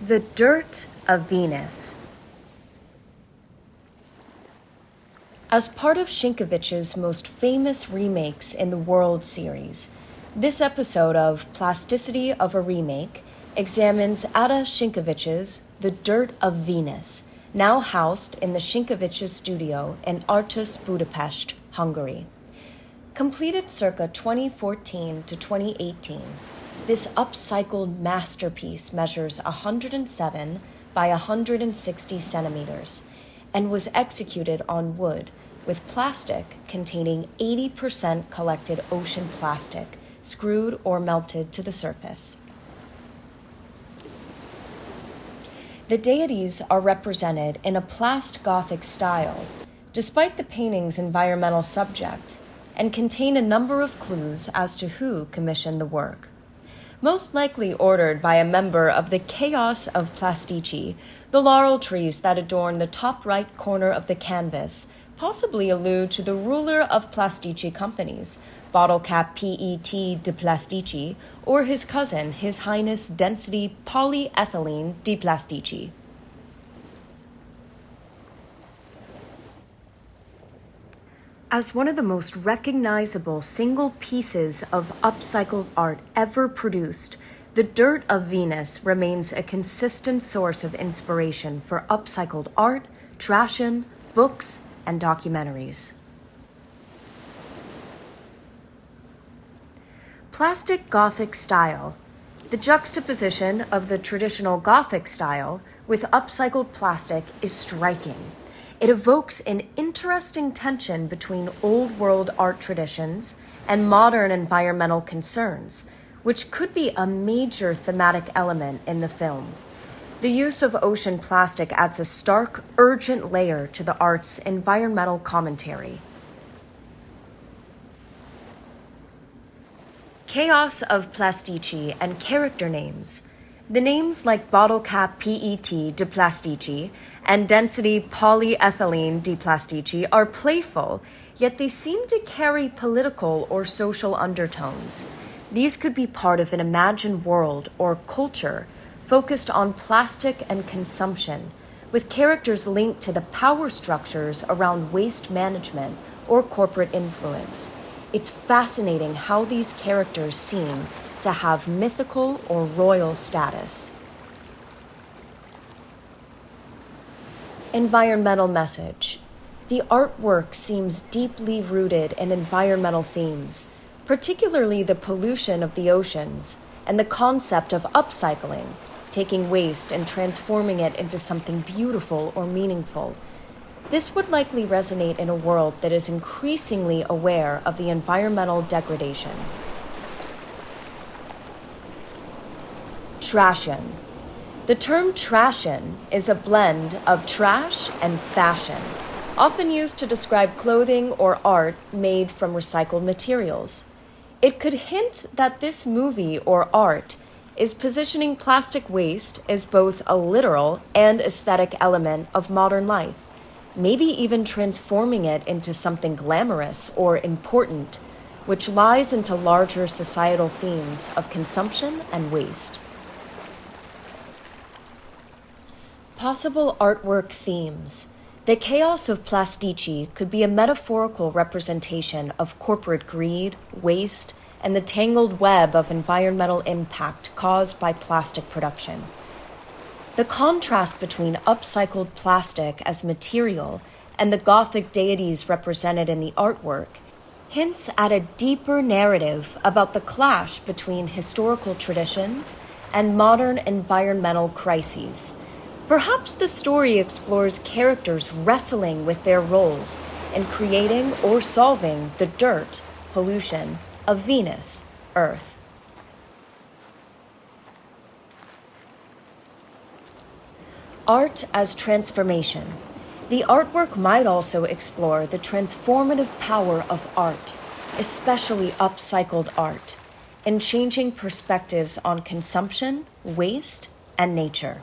The Dirt of Venus. As part of Sinkovics' most famous remakes in the World series, this episode of Plasticity of a Remake examines EdE Sinkovics' The Dirt of Venus, now housed in the Sinkovics studio in Artus, Budapest, Hungary. Completed circa 2014 to 2018, this upcycled masterpiece measures 107 by 160 centimeters and was executed on wood with plastic containing 80% collected ocean plastic screwed or melted to the surface. The deities are represented in a plast Gothic style, despite the painting's environmental subject, and contain a number of clues as to who commissioned the work. Most likely ordered by a member of the Chaos of Plastici, the laurel trees that adorn the top right corner of the canvas possibly allude to the ruler of Plastici companies, bottle cap PET de Plastici, or his cousin, His Highness Density Polyethylene de Plastici. As one of the most recognizable single pieces of upcycled art ever produced, The Dirt of Venus remains a consistent source of inspiration for upcycled art, trashion, books, and documentaries. Plastic Gothic style. The juxtaposition of the traditional Gothic style with upcycled plastic is striking. It evokes an interesting tension between old-world art traditions and modern environmental concerns, which could be a major thematic element in the film. The use of ocean plastic adds a stark, urgent layer to the art's environmental commentary. Chaos of Plastici and character names. The names like bottle cap PET de Plastici and density polyethylene de Plastici are playful, yet they seem to carry political or social undertones. These could be part of an imagined world or culture focused on plastic and consumption, with characters linked to the power structures around waste management or corporate influence. It's fascinating how these characters seem to have mythical or royal status. Environmental message. The artwork seems deeply rooted in environmental themes, particularly the pollution of the oceans and the concept of upcycling, taking waste and transforming it into something beautiful or meaningful. This would likely resonate in a world that is increasingly aware of the environmental degradation. Trashion. The term trashion is a blend of trash and fashion, often used to describe clothing or art made from recycled materials. It could hint that this movie or art is positioning plastic waste as both a literal and aesthetic element of modern life, maybe even transforming it into something glamorous or important, which lies into larger societal themes of consumption and waste. Possible artwork themes. The Chaos of Plastici could be a metaphorical representation of corporate greed, waste, and the tangled web of environmental impact caused by plastic production. The contrast between upcycled plastic as material and the Gothic deities represented in the artwork hints at a deeper narrative about the clash between historical traditions and modern environmental crises. Perhaps the story explores characters wrestling with their roles in creating or solving the dirt, pollution of Venus, Earth. Art as transformation. The artwork might also explore the transformative power of art, especially upcycled art, in changing perspectives on consumption, waste, and nature.